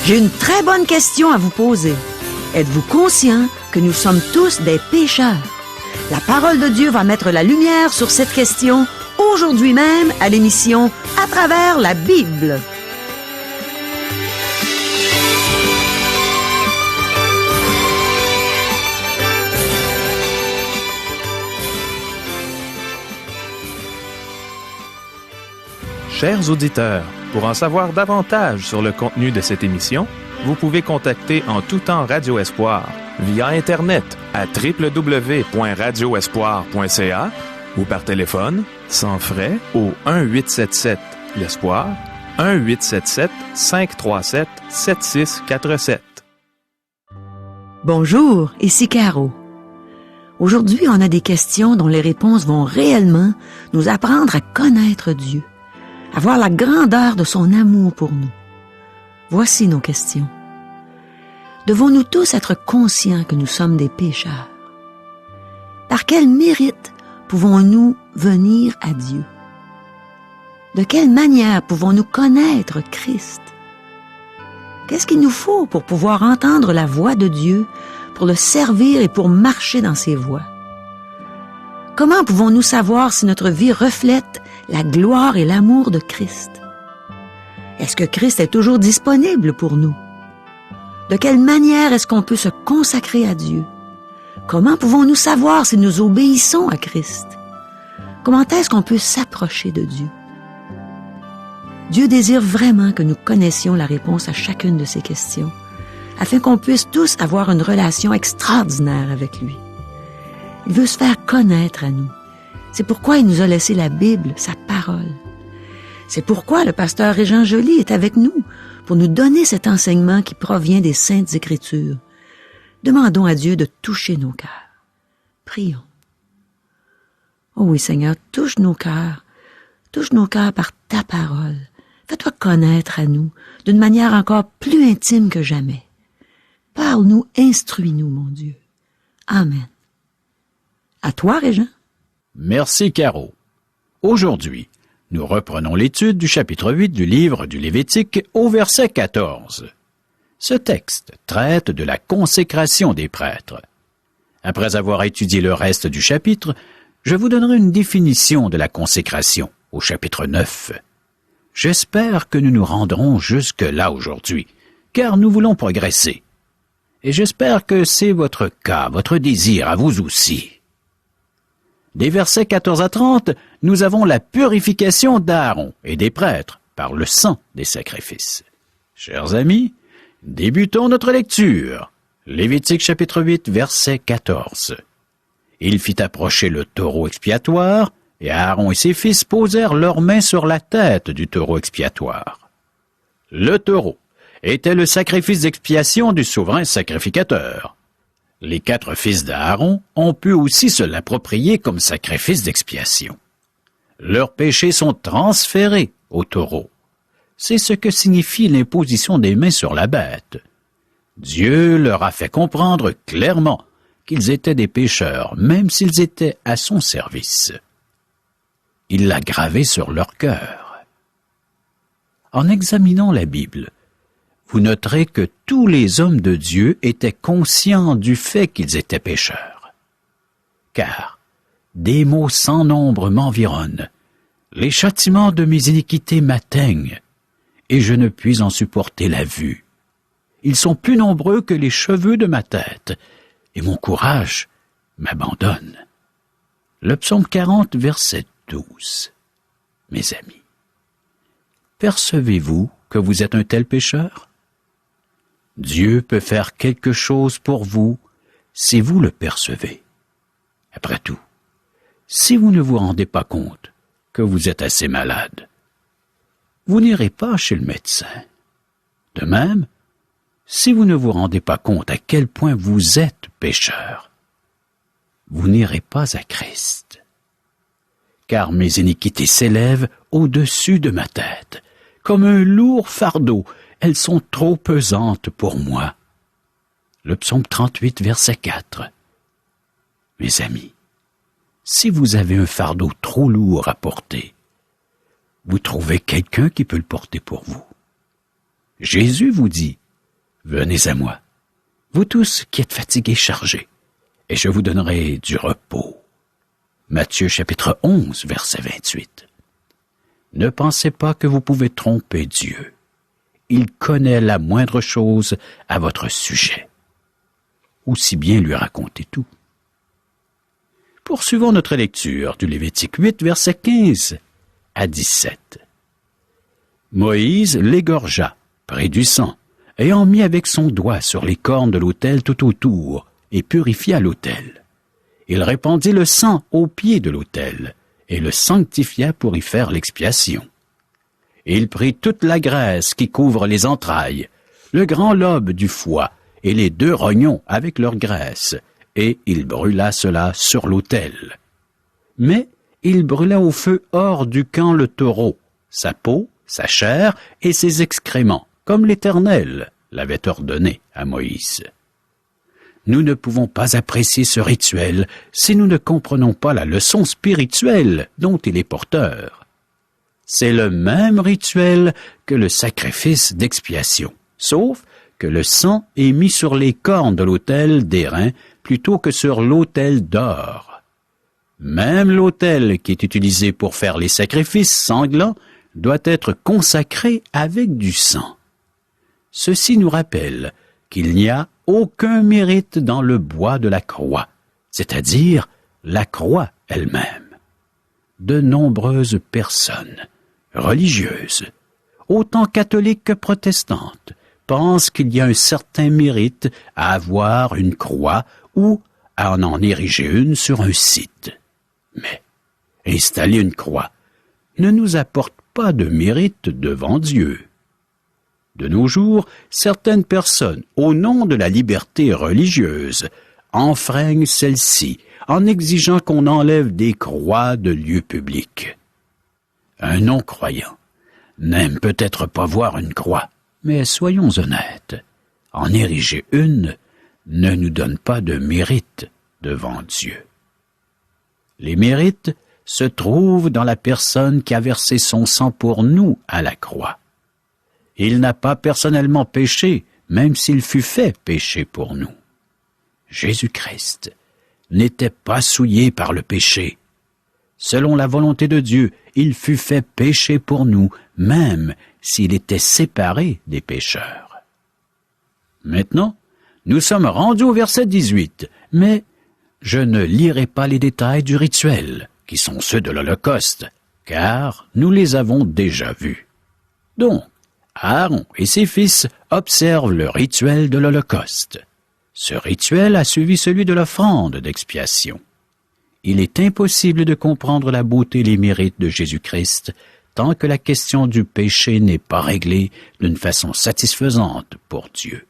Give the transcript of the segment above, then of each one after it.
J'ai une très bonne question à vous poser. Êtes-vous conscient que nous sommes tous des pécheurs? La parole de Dieu va mettre la lumière sur cette question aujourd'hui même à l'émission À travers la Bible. Chers auditeurs, pour en savoir davantage sur le contenu de cette émission, vous pouvez contacter en tout temps Radio Espoir via Internet à www.radioespoir.ca ou par téléphone, sans frais, au 1-877-l'Espoir, 1-877-537-7647. Bonjour, ici Caro. Aujourd'hui, on a des questions dont les réponses vont réellement nous apprendre à connaître Dieu, à voir la grandeur de son amour pour nous. Voici nos questions. Devons-nous tous être conscients que nous sommes des pécheurs? Par quel mérite pouvons-nous venir à Dieu? De quelle manière pouvons-nous connaître Christ? Qu'est-ce qu'il nous faut pour pouvoir entendre la voix de Dieu, pour le servir et pour marcher dans ses voies? Comment pouvons-nous savoir si notre vie reflète la gloire et l'amour de Christ? Est-ce que Christ est toujours disponible pour nous? De quelle manière est-ce qu'on peut se consacrer à Dieu? Comment pouvons-nous savoir si nous obéissons à Christ? Comment est-ce qu'on peut s'approcher de Dieu? Dieu désire vraiment que nous connaissions la réponse à chacune de ces questions, afin qu'on puisse tous avoir une relation extraordinaire avec lui. Il veut se faire connaître à nous. C'est pourquoi il nous a laissé la Bible, sa parole. C'est pourquoi le pasteur Régent Joly est avec nous, pour nous donner cet enseignement qui provient des Saintes Écritures. Demandons à Dieu de toucher nos cœurs. Prions. Oh oui, Seigneur, touche nos cœurs par ta parole. Fais-toi connaître à nous d'une manière encore plus intime que jamais. Parle-nous, instruis-nous, mon Dieu. Amen. À toi, Régent. Merci, Caro. Aujourd'hui, nous reprenons l'étude du chapitre 8 du livre du Lévitique au verset 14. Ce texte traite de la consécration des prêtres. Après avoir étudié le reste du chapitre, je vous donnerai une définition de la consécration au chapitre 9. J'espère que nous nous rendrons jusque-là aujourd'hui, car nous voulons progresser. Et j'espère que c'est votre cas, votre désir à vous aussi. Des versets 14 à 30, nous avons la purification d'Aaron et des prêtres par le sang des sacrifices. Chers amis, débutons notre lecture. Lévitique chapitre 8, verset 14. Il fit approcher le taureau expiatoire, et Aaron et ses fils posèrent leurs mains sur la tête du taureau expiatoire. Le taureau était le sacrifice d'expiation du souverain sacrificateur. Les 4 fils d'Aaron ont pu aussi se l'approprier comme sacrifice d'expiation. Leurs péchés sont transférés au taureau. C'est ce que signifie l'imposition des mains sur la bête. Dieu leur a fait comprendre clairement qu'ils étaient des pécheurs, même s'ils étaient à son service. Il l'a gravé sur leur cœur. En examinant la Bible, vous noterez que tous les hommes de Dieu étaient conscients du fait qu'ils étaient pécheurs. Car des maux sans nombre m'environnent, les châtiments de mes iniquités m'atteignent, et je ne puis en supporter la vue. Ils sont plus nombreux que les cheveux de ma tête, et mon courage m'abandonne. Le psaume 40, verset 12. Mes amis, percevez-vous que vous êtes un tel pécheur? Dieu peut faire quelque chose pour vous si vous le percevez. Après tout, si vous ne vous rendez pas compte que vous êtes assez malade, vous n'irez pas chez le médecin. De même, si vous ne vous rendez pas compte à quel point vous êtes pécheur, vous n'irez pas à Christ. Car mes iniquités s'élèvent au-dessus de ma tête, comme un lourd fardeau. Elles sont trop pesantes pour moi. Le psaume 38, verset 4. Mes amis, si vous avez un fardeau trop lourd à porter, vous trouvez quelqu'un qui peut le porter pour vous. Jésus vous dit venez à moi, vous tous qui êtes fatigués, chargés, et je vous donnerai du repos. Matthieu chapitre 11, verset 28. Ne pensez pas que vous pouvez tromper Dieu. Il connaît la moindre chose à votre sujet. Aussi bien lui raconter tout. Poursuivons notre lecture du Lévitique 8, verset 15 à 17. Moïse l'égorgea, prit du sang, et en mit avec son doigt sur les cornes de l'autel tout autour, et purifia l'autel. Il répandit le sang au pied de l'autel, et le sanctifia pour y faire l'expiation. Il prit toute la graisse qui couvre les entrailles, le grand lobe du foie, et les 2 rognons avec leur graisse, et il brûla cela sur l'autel. Mais il brûla au feu hors du camp le taureau, sa peau, sa chair et ses excréments, comme l'Éternel l'avait ordonné à Moïse. Nous ne pouvons pas apprécier ce rituel si nous ne comprenons pas la leçon spirituelle dont il est porteur. C'est le même rituel que le sacrifice d'expiation, sauf que le sang est mis sur les cornes de l'autel d'airain plutôt que sur l'autel d'or. Même l'autel qui est utilisé pour faire les sacrifices sanglants doit être consacré avec du sang. Ceci nous rappelle qu'il n'y a aucun mérite dans le bois de la croix, c'est-à-dire la croix elle-même. De nombreuses personnes, religieuses, autant catholiques que protestantes, pensent qu'il y a un certain mérite à avoir une croix ou à en ériger une sur un site. Mais installer une croix ne nous apporte pas de mérite devant Dieu. De nos jours, certaines personnes, au nom de la liberté religieuse, enfreignent celle-ci en exigeant qu'on enlève des croix de lieux publics. Un non-croyant n'aime peut-être pas voir une croix, mais soyons honnêtes, en ériger une ne nous donne pas de mérite devant Dieu. Les mérites se trouvent dans la personne qui a versé son sang pour nous à la croix. Il n'a pas personnellement péché, même s'il fut fait péché pour nous. Jésus-Christ n'était pas souillé par le péché. Selon la volonté de Dieu, il fut fait péché pour nous, même s'il était séparé des pécheurs. Maintenant, nous sommes rendus au verset 18, mais je ne lirai pas les détails du rituel, qui sont ceux de l'Holocauste, car nous les avons déjà vus. Donc, Aaron et ses fils observent le rituel de l'Holocauste. Ce rituel a suivi celui de l'offrande d'expiation. Il est impossible de comprendre la beauté et les mérites de Jésus-Christ tant que la question du péché n'est pas réglée d'une façon satisfaisante pour Dieu.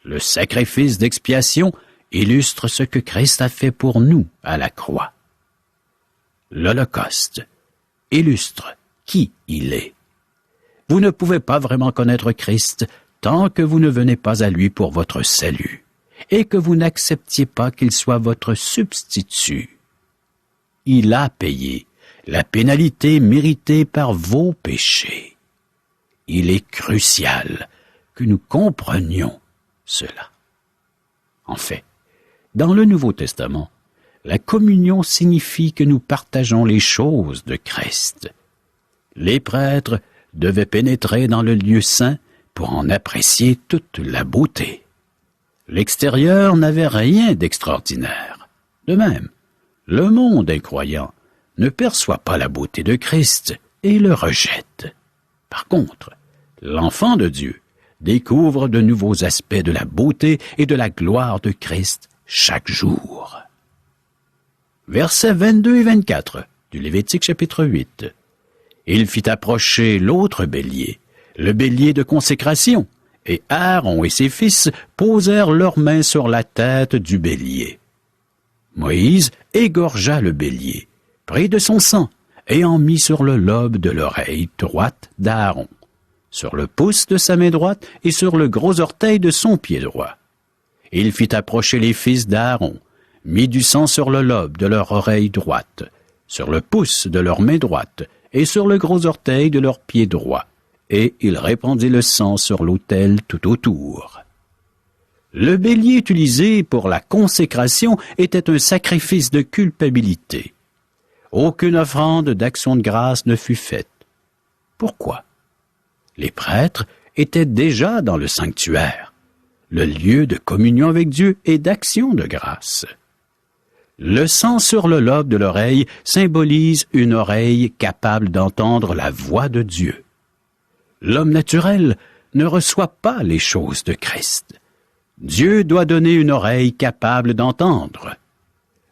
Le sacrifice d'expiation illustre ce que Christ a fait pour nous à la croix. L'Holocauste illustre qui il est. Vous ne pouvez pas vraiment connaître Christ tant que vous ne venez pas à lui pour votre salut et que vous n'acceptiez pas qu'il soit votre substitut. Il a payé la pénalité méritée par vos péchés. Il est crucial que nous comprenions cela. En fait, dans le Nouveau Testament, la communion signifie que nous partageons les choses de Christ. Les prêtres devaient pénétrer dans le lieu saint pour en apprécier toute la beauté. L'extérieur n'avait rien d'extraordinaire. De même, le monde incroyant ne perçoit pas la beauté de Christ et le rejette. Par contre, l'enfant de Dieu découvre de nouveaux aspects de la beauté et de la gloire de Christ chaque jour. Versets 22 et 24 du Lévitique chapitre 8. Il fit approcher l'autre bélier, le bélier de consécration, et Aaron et ses fils posèrent leurs mains sur la tête du bélier. Moïse égorgea le bélier, prit de son sang, et en mit sur le lobe de l'oreille droite d'Aaron, sur le pouce de sa main droite et sur le gros orteil de son pied droit. Il fit approcher les fils d'Aaron, mit du sang sur le lobe de leur oreille droite, sur le pouce de leur main droite, et sur le gros orteil de leur pied droit, et il répandit le sang sur l'autel tout autour. Le bélier utilisé pour la consécration était un sacrifice de culpabilité. Aucune offrande d'action de grâce ne fut faite. Pourquoi? Les prêtres étaient déjà dans le sanctuaire, le lieu de communion avec Dieu et d'action de grâce. Le sang sur le lobe de l'oreille symbolise une oreille capable d'entendre la voix de Dieu. L'homme naturel ne reçoit pas les choses de Christ. Dieu doit donner une oreille capable d'entendre.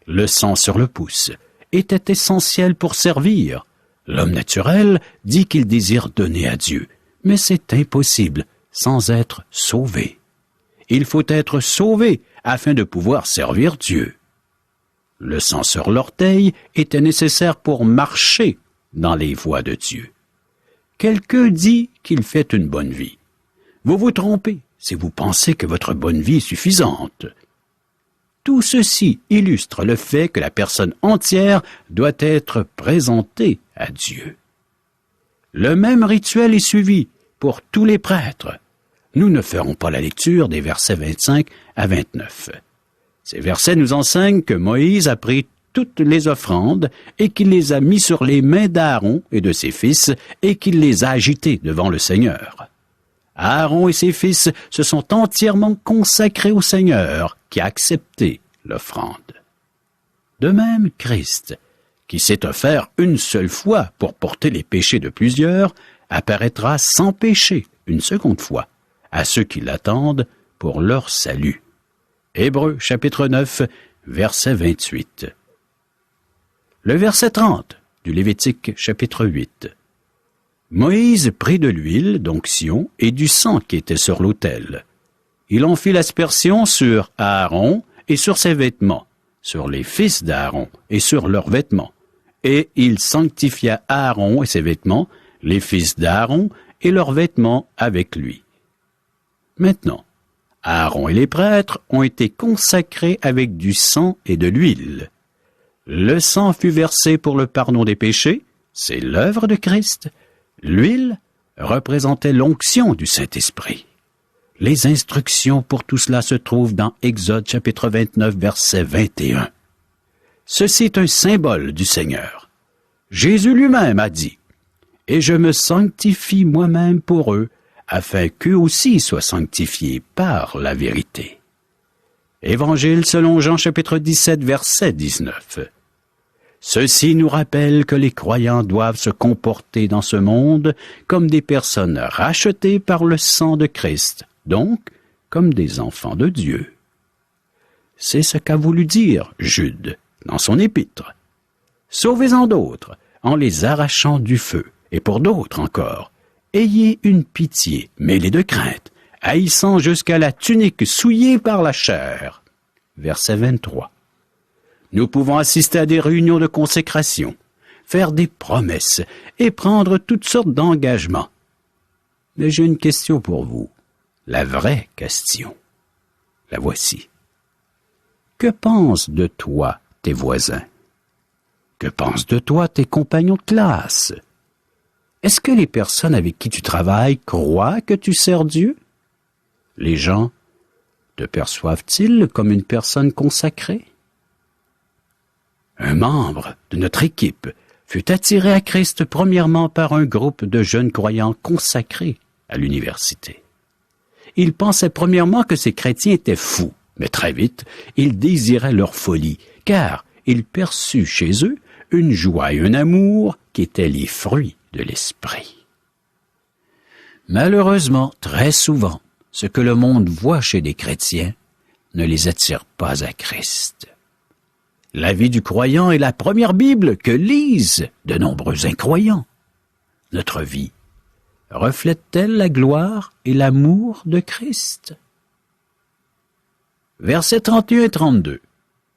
Le sang sur le pouce était essentiel pour servir. L'homme naturel dit qu'il désire donner à Dieu, mais c'est impossible sans être sauvé. Il faut être sauvé afin de pouvoir servir Dieu. Le sang sur l'orteil était nécessaire pour marcher dans les voies de Dieu. Quelqu'un dit qu'il fait une bonne vie. Vous vous trompez si vous pensez que votre bonne vie est suffisante. Tout ceci illustre le fait que la personne entière doit être présentée à Dieu. Le même rituel est suivi pour tous les prêtres. Nous ne ferons pas la lecture des versets 25 à 29. Ces versets nous enseignent que Moïse a pris toutes les offrandes et qu'il les a mis sur les mains d'Aaron et de ses fils et qu'il les a agités devant le Seigneur. Aaron et ses fils se sont entièrement consacrés au Seigneur qui a accepté l'offrande. De même, Christ, qui s'est offert une seule fois pour porter les péchés de plusieurs, apparaîtra sans péché une seconde fois à ceux qui l'attendent pour leur salut. Hébreux chapitre 9, verset 28. Le verset 30 du Lévitique chapitre 8. Moïse prit de l'huile d'onction et du sang qui était sur l'autel. Il en fit l'aspersion sur Aaron et sur ses vêtements, sur les fils d'Aaron et sur leurs vêtements. Et il sanctifia Aaron et ses vêtements, les fils d'Aaron et leurs vêtements avec lui. Maintenant, Aaron et les prêtres ont été consacrés avec du sang et de l'huile. Le sang fut versé pour le pardon des péchés, c'est l'œuvre de Christ. L'huile représentait l'onction du Saint-Esprit. Les instructions pour tout cela se trouvent dans Exode chapitre 29, verset 21. Ceci est un symbole du Seigneur. Jésus lui-même a dit, « Et je me sanctifie moi-même pour eux, afin qu'eux aussi soient sanctifiés par la vérité. » Évangile selon Jean chapitre 17, verset 19. Ceci nous rappelle que les croyants doivent se comporter dans ce monde comme des personnes rachetées par le sang de Christ, donc comme des enfants de Dieu. C'est ce qu'a voulu dire Jude dans son épître. Sauvez-en d'autres en les arrachant du feu, et pour d'autres encore, ayez une pitié mêlée de crainte, haïssant jusqu'à la tunique souillée par la chair. Verset 23. Nous pouvons assister à des réunions de consécration, faire des promesses et prendre toutes sortes d'engagements. Mais j'ai une question pour vous, la vraie question. La voici. Que pensent de toi tes voisins? Que pensent de toi tes compagnons de classe? Est-ce que les personnes avec qui tu travailles croient que tu sers Dieu? Les gens te perçoivent-ils comme une personne consacrée? Un membre de notre équipe fut attiré à Christ premièrement par un groupe de jeunes croyants consacrés à l'université. Il pensait premièrement que ces chrétiens étaient fous, mais très vite, il désirait leur folie, car il perçut chez eux une joie et un amour qui étaient les fruits de l'esprit. Malheureusement, très souvent, ce que le monde voit chez les chrétiens ne les attire pas à Christ. La vie du croyant est la première Bible que lisent de nombreux incroyants. Notre vie reflète-t-elle la gloire et l'amour de Christ? Versets 31 et 32.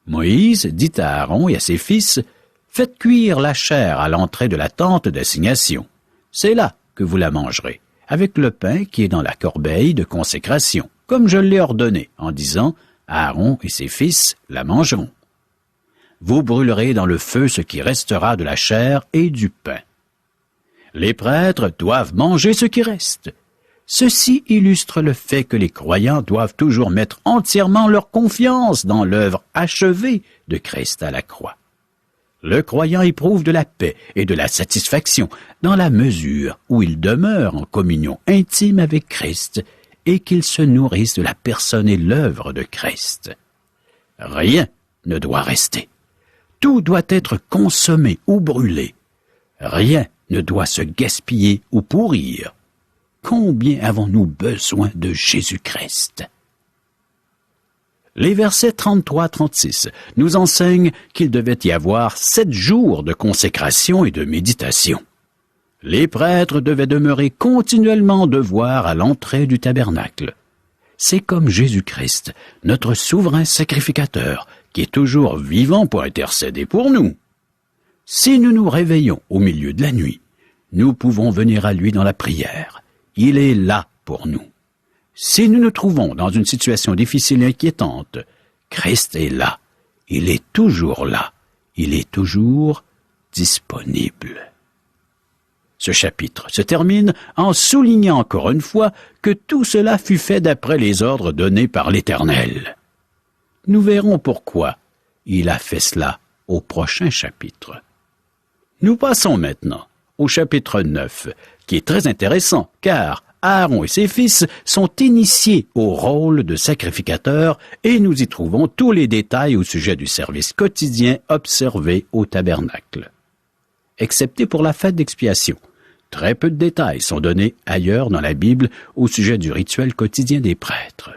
Moïse dit à Aaron et à ses fils, « Faites cuire la chair à l'entrée de la tente d'assignation. C'est là que vous la mangerez, avec le pain qui est dans la corbeille de consécration, comme je l'ai ordonné, en disant, Aaron et ses fils la mangeront. Vous brûlerez dans le feu ce qui restera de la chair et du pain. » Les prêtres doivent manger ce qui reste. Ceci illustre le fait que les croyants doivent toujours mettre entièrement leur confiance dans l'œuvre achevée de Christ à la croix. Le croyant éprouve de la paix et de la satisfaction dans la mesure où il demeure en communion intime avec Christ et qu'il se nourrisse de la personne et l'œuvre de Christ. Rien ne doit rester. Tout doit être consommé ou brûlé. Rien ne doit se gaspiller ou pourrir. Combien avons-nous besoin de Jésus-Christ? Les versets 33-36 nous enseignent qu'il devait y avoir 7 jours de consécration et de méditation. Les prêtres devaient demeurer continuellement devoir à l'entrée du tabernacle. C'est comme Jésus-Christ, notre souverain sacrificateur, qui est toujours vivant pour intercéder pour nous. Si nous nous réveillons au milieu de la nuit, nous pouvons venir à lui dans la prière. Il est là pour nous. Si nous nous trouvons dans une situation difficile et inquiétante, Christ est là. Il est toujours là. Il est toujours disponible. Ce chapitre se termine en soulignant encore une fois que tout cela fut fait d'après les ordres donnés par l'Éternel. Nous verrons pourquoi il a fait cela au prochain chapitre. Nous passons maintenant au chapitre 9, qui est très intéressant, car Aaron et ses fils sont initiés au rôle de sacrificateurs et nous y trouvons tous les détails au sujet du service quotidien observé au tabernacle. Excepté pour la fête d'expiation, très peu de détails sont donnés ailleurs dans la Bible au sujet du rituel quotidien des prêtres.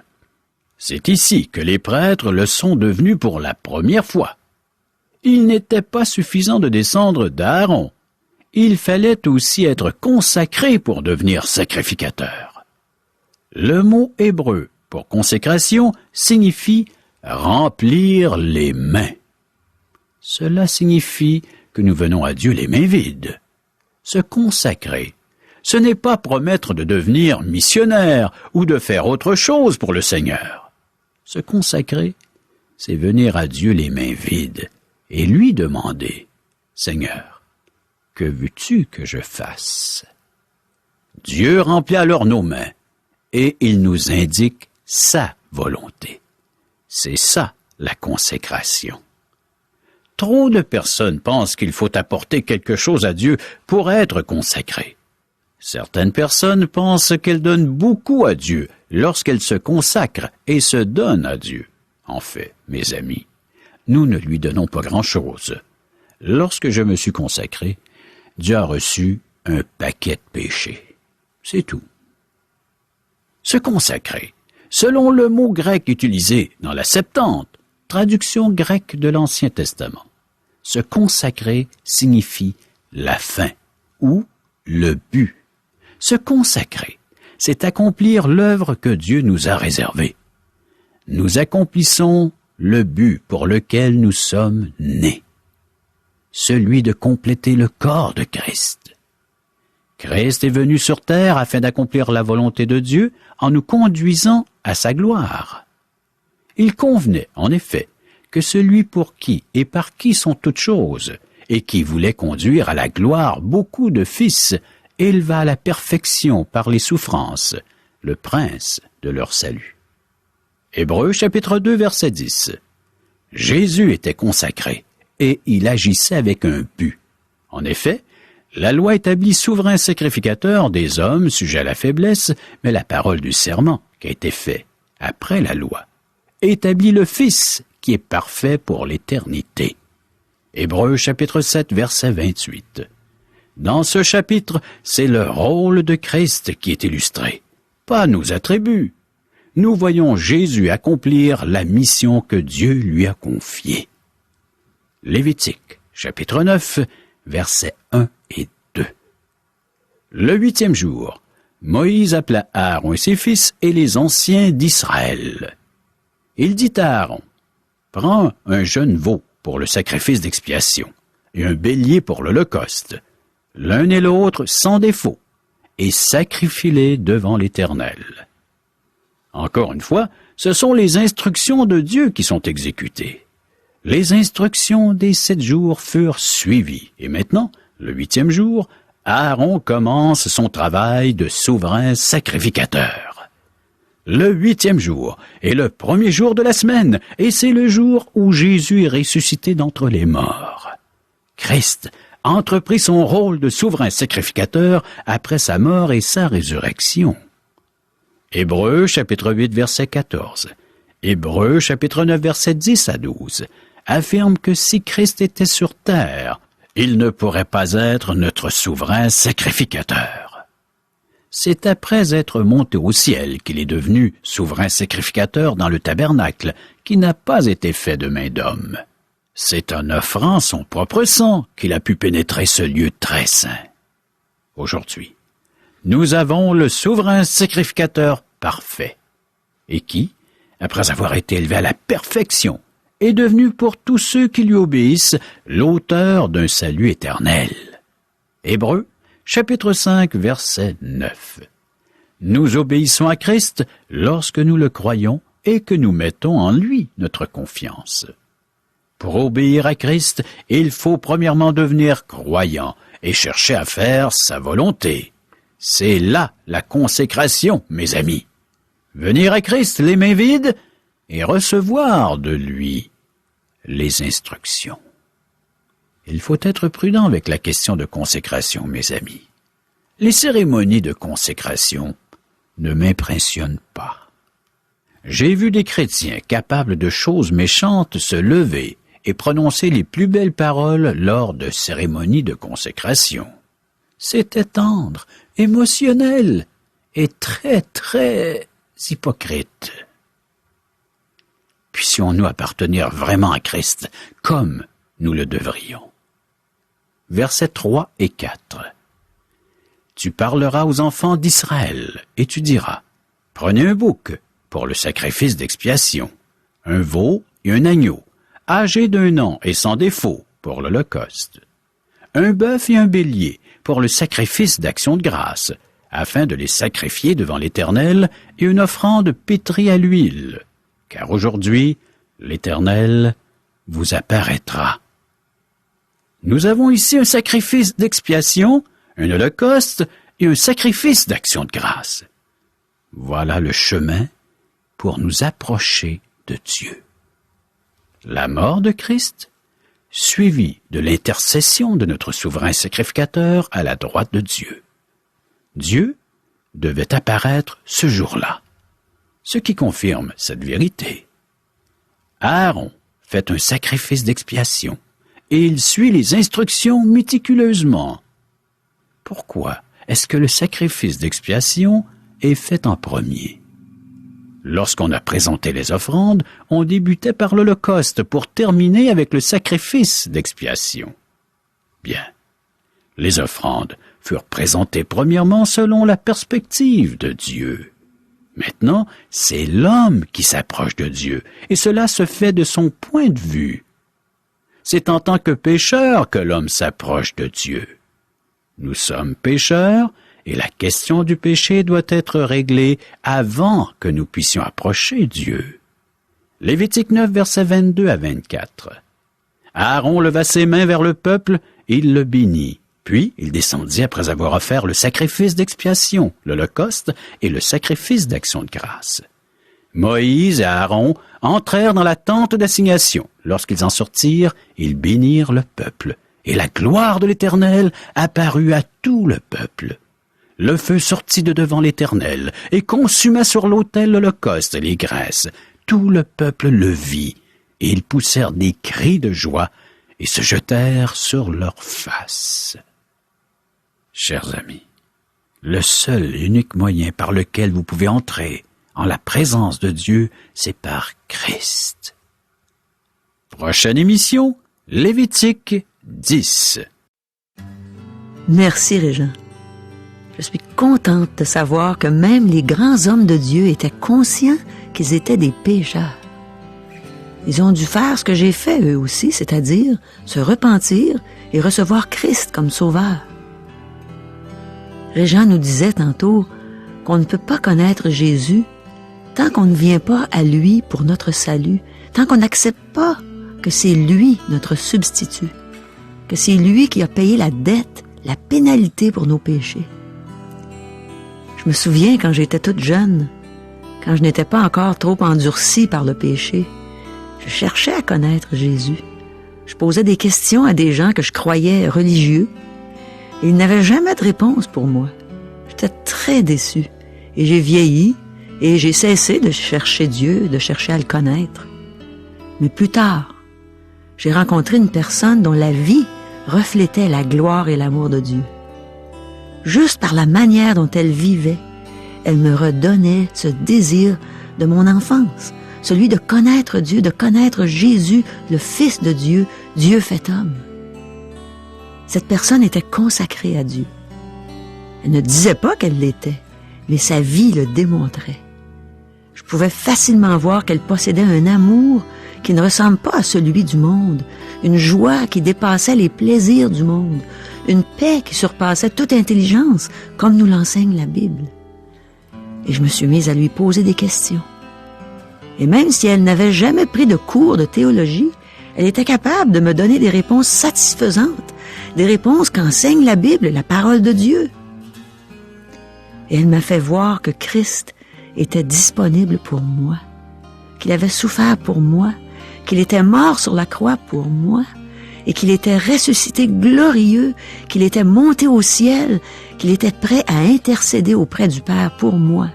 C'est ici que les prêtres le sont devenus pour la première fois. Il n'était pas suffisant de descendre d'Aaron. Il fallait aussi être consacré pour devenir sacrificateur. Le mot hébreu pour consécration signifie remplir les mains. Cela signifie que nous venons à Dieu les mains vides. Se consacrer, ce n'est pas promettre de devenir missionnaire ou de faire autre chose pour le Seigneur. Se consacrer, c'est venir à Dieu les mains vides et lui demander, « Seigneur, que veux-tu que je fasse? » Dieu remplit alors nos mains et il nous indique sa volonté. C'est ça la consécration. Trop de personnes pensent qu'il faut apporter quelque chose à Dieu pour être consacré. Certaines personnes pensent qu'elles donnent beaucoup à Dieu lorsqu'elles se consacrent et se donnent à Dieu. En fait, mes amis, nous ne lui donnons pas grand-chose. Lorsque je me suis consacré, Dieu a reçu un paquet de péchés. C'est tout. Se consacrer, selon le mot grec utilisé dans la Septante, traduction grecque de l'Ancien Testament, se consacrer signifie la fin ou le but. Se consacrer, c'est accomplir l'œuvre que Dieu nous a réservée. Nous accomplissons le but pour lequel nous sommes nés, celui de compléter le corps de Christ. Christ est venu sur terre afin d'accomplir la volonté de Dieu en nous conduisant à sa gloire. Il convenait, en effet, que celui pour qui et par qui sont toutes choses, et qui voulait conduire à la gloire beaucoup de fils, éleva à la perfection par les souffrances, le prince de leur salut. Hébreux chapitre 2 verset 10. Jésus était consacré, et il agissait avec un but. En effet, la loi établit souverain sacrificateur des hommes sujets à la faiblesse, mais la parole du serment, qui a été fait après la loi, établit le Fils qui est parfait pour l'éternité. Hébreux chapitre 7 verset 28. Dans ce chapitre, c'est le rôle de Christ qui est illustré, pas nos attributs. Nous voyons Jésus accomplir la mission que Dieu lui a confiée. Lévitique chapitre 9 versets 1 et 2. Le 8e jour, Moïse appela Aaron et ses fils et les anciens d'Israël. Il dit à Aaron, « Prends un jeune veau pour le sacrifice d'expiation et un bélier pour l'holocauste, l'un et l'autre sans défaut, et sacrifie-les devant l'Éternel. » Encore une fois, ce sont les instructions de Dieu qui sont exécutées. Les instructions des 7 jours furent suivies, et maintenant, le 8e jour, Aaron commence son travail de souverain sacrificateur. Le 8e jour est le premier jour de la semaine, et c'est le jour où Jésus est ressuscité d'entre les morts. Christ entreprit son rôle de souverain sacrificateur après sa mort et sa résurrection. Hébreux chapitre 8 verset 14, Hébreux chapitre 9 verset 10 à 12 affirme que si Christ était sur terre, il ne pourrait pas être notre souverain sacrificateur. C'est après être monté au ciel qu'il est devenu souverain sacrificateur dans le tabernacle, qui n'a pas été fait de main d'homme. C'est en offrant son propre sang qu'il a pu pénétrer ce lieu très saint. Aujourd'hui, nous avons le souverain sacrificateur parfait, et qui, après avoir été élevé à la perfection, est devenu pour tous ceux qui lui obéissent l'auteur d'un salut éternel. Hébreux, chapitre 5, verset 9. Nous obéissons à Christ lorsque nous le croyons et que nous mettons en lui notre confiance. Pour obéir à Christ, il faut premièrement devenir croyant et chercher à faire sa volonté. C'est là la consécration, mes amis. Venir à Christ les mains vides et recevoir de lui les instructions. Il faut être prudent avec la question de consécration, mes amis. Les cérémonies de consécration ne m'impressionnent pas. J'ai vu des chrétiens capables de choses méchantes se lever et prononcer les plus belles paroles lors de cérémonies de consécration. C'était tendre, émotionnel et très, très hypocrite. Puissions-nous appartenir vraiment à Christ comme nous le devrions. Versets 3 et 4. Tu parleras aux enfants d'Israël et tu diras, prenez un bouc pour le sacrifice d'expiation, un veau et un agneau, âgés d'1 an et sans défaut pour l'holocauste, un bœuf et un bélier pour le sacrifice d'action de grâce, afin de les sacrifier devant l'Éternel, et une offrande pétrie à l'huile, car aujourd'hui, l'Éternel vous apparaîtra. Nous avons ici un sacrifice d'expiation, un holocauste et un sacrifice d'action de grâce. Voilà le chemin pour nous approcher de Dieu. La mort de Christ, suivie de l'intercession de notre souverain sacrificateur à la droite de Dieu. Dieu devait apparaître ce jour-là, ce qui confirme cette vérité. Aaron fait un sacrifice d'expiation et il suit les instructions méticuleusement. Pourquoi est-ce que le sacrifice d'expiation est fait en premier? Lorsqu'on a présenté les offrandes, on débutait par l'holocauste pour terminer avec le sacrifice d'expiation. Bien, les offrandes furent présentées premièrement selon la perspective de Dieu. Maintenant, c'est l'homme qui s'approche de Dieu, et cela se fait de son point de vue. C'est en tant que pécheur que l'homme s'approche de Dieu. Nous sommes pécheurs, et la question du péché doit être réglée avant que nous puissions approcher Dieu. Lévitique 9, versets 22 à 24. Aaron leva ses mains vers le peuple, et il le bénit. Puis il descendit après avoir offert le sacrifice d'expiation, l'holocauste et le sacrifice d'action de grâce. Moïse et Aaron entrèrent dans la tente d'assignation. Lorsqu'ils en sortirent, ils bénirent le peuple, et la gloire de l'Éternel apparut à tout le peuple. Le feu sortit de devant l'Éternel et consuma sur l'autel l'holocauste et les graisses. Tout le peuple le vit, et ils poussèrent des cris de joie et se jetèrent sur leurs faces. Chers amis, le seul et unique moyen par lequel vous pouvez entrer en la présence de Dieu, c'est par Christ. Prochaine émission, Lévitique 10. Merci, Régent. Je suis contente de savoir que même les grands hommes de Dieu étaient conscients qu'ils étaient des pécheurs. Ils ont dû faire ce que j'ai fait eux aussi, c'est-à-dire se repentir et recevoir Christ comme sauveur. Régent nous disait tantôt qu'on ne peut pas connaître Jésus tant qu'on ne vient pas à lui pour notre salut, tant qu'on n'accepte pas que c'est lui notre substitut, que c'est lui qui a payé la dette, la pénalité pour nos péchés. Je me souviens quand j'étais toute jeune, quand je n'étais pas encore trop endurcie par le péché, je cherchais à connaître Jésus. Je posais des questions à des gens que je croyais religieux et ils n'avaient jamais de réponse pour moi. J'étais très déçue et j'ai vieilli et j'ai cessé de chercher Dieu, de chercher à le connaître. Mais plus tard, j'ai rencontré une personne dont la vie reflétait la gloire et l'amour de Dieu. Juste par la manière dont elle vivait, elle me redonnait ce désir de mon enfance, celui de connaître Dieu, de connaître Jésus, le Fils de Dieu, Dieu fait homme. Cette personne était consacrée à Dieu. Elle ne disait pas qu'elle l'était, mais sa vie le démontrait. Je pouvais facilement voir qu'elle possédait un amour qui ne ressemble pas à celui du monde, une joie qui dépassait les plaisirs du monde, une paix qui surpassait toute intelligence, comme nous l'enseigne la Bible. Et je me suis mise à lui poser des questions. Et même si elle n'avait jamais pris de cours de théologie, elle était capable de me donner des réponses satisfaisantes, des réponses qu'enseigne la Bible, la parole de Dieu. Et elle m'a fait voir que Christ était disponible pour moi, qu'il avait souffert pour moi, qu'il était mort sur la croix pour moi, et qu'il était ressuscité glorieux, qu'il était monté au ciel, qu'il était prêt à intercéder auprès du Père pour moi,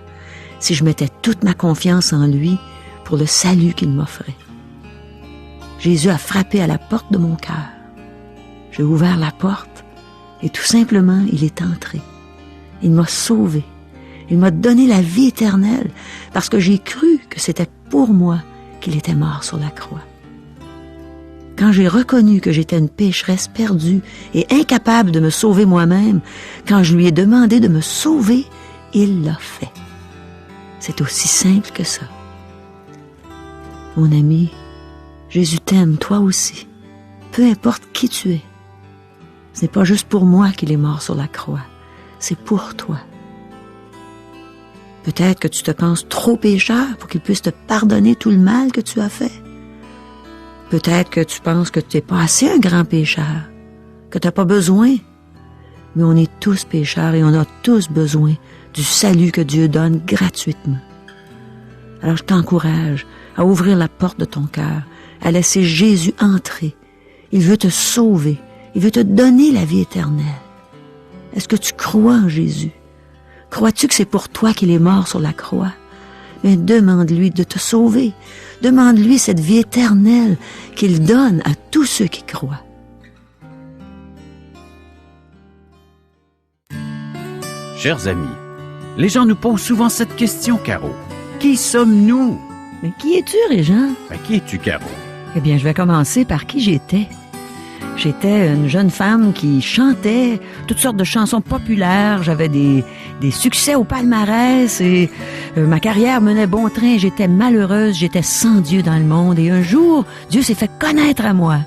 si je mettais toute ma confiance en lui pour le salut qu'il m'offrait. Jésus a frappé à la porte de mon cœur. J'ai ouvert la porte et tout simplement, il est entré. Il m'a sauvé. Il m'a donné la vie éternelle parce que j'ai cru que c'était pour moi qu'il était mort sur la croix. Quand j'ai reconnu que j'étais une pécheresse perdue et incapable de me sauver moi-même, quand je lui ai demandé de me sauver, il l'a fait. C'est aussi simple que ça. Mon ami, Jésus t'aime, toi aussi. Peu importe qui tu es. Ce n'est pas juste pour moi qu'il est mort sur la croix. C'est pour toi. Peut-être que tu te penses trop pécheur pour qu'il puisse te pardonner tout le mal que tu as fait. Peut-être que tu penses que tu n'es pas assez un grand pécheur, que tu n'as pas besoin. Mais on est tous pécheurs et on a tous besoin du salut que Dieu donne gratuitement. Alors je t'encourage à ouvrir la porte de ton cœur, à laisser Jésus entrer. Il veut te sauver, il veut te donner la vie éternelle. Est-ce que tu crois en Jésus? Crois-tu que c'est pour toi qu'il est mort sur la croix? Mais demande-lui de te sauver. Demande-lui cette vie éternelle qu'il donne à tous ceux qui croient. Chers amis, les gens nous posent souvent cette question, Caro. Qui sommes-nous? Mais qui es-tu, Régent? Qui es-tu, Caro? Eh bien, je vais commencer par qui j'étais. J'étais une jeune femme qui chantait toutes sortes de chansons populaires. J'avais des succès au palmarès et ma carrière menait bon train. J'étais malheureuse, j'étais sans Dieu dans le monde. Et un jour, Dieu s'est fait connaître à moi.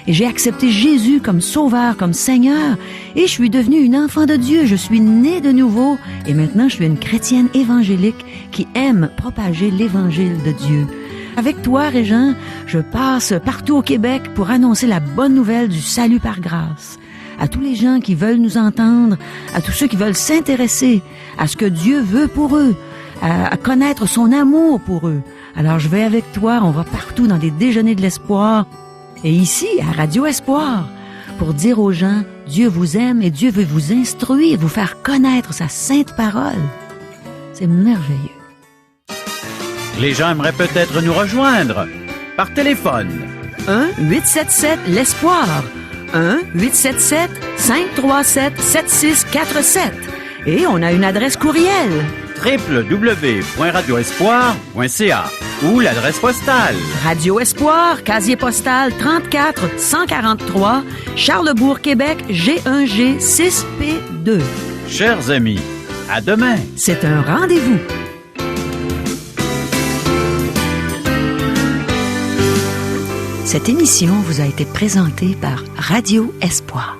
Et j'ai accepté Jésus comme sauveur, comme Seigneur. Et je suis devenue une enfant de Dieu. Je suis née de nouveau. Et maintenant, je suis une chrétienne évangélique qui aime propager l'évangile de Dieu. Avec toi, Régent, je passe partout au Québec pour annoncer la bonne nouvelle du salut par grâce. À tous les gens qui veulent nous entendre, à tous ceux qui veulent s'intéresser à ce que Dieu veut pour eux, à connaître son amour pour eux. Alors je vais avec toi, on va partout dans des déjeuners de l'espoir et ici, à Radio Espoir, pour dire aux gens, Dieu vous aime et Dieu veut vous instruire, vous faire connaître sa sainte parole. C'est merveilleux. Les gens aimeraient peut-être nous rejoindre par téléphone. 1-877-l'Espoir. 1-877-537-7647. Et on a une adresse courriel. www.radioespoir.ca ou l'adresse postale. Radio Espoir, casier postal 34 143, Charlesbourg, Québec, G1G 6P2. Chers amis, à demain. C'est un rendez-vous. Cette émission vous a été présentée par Radio Espoir.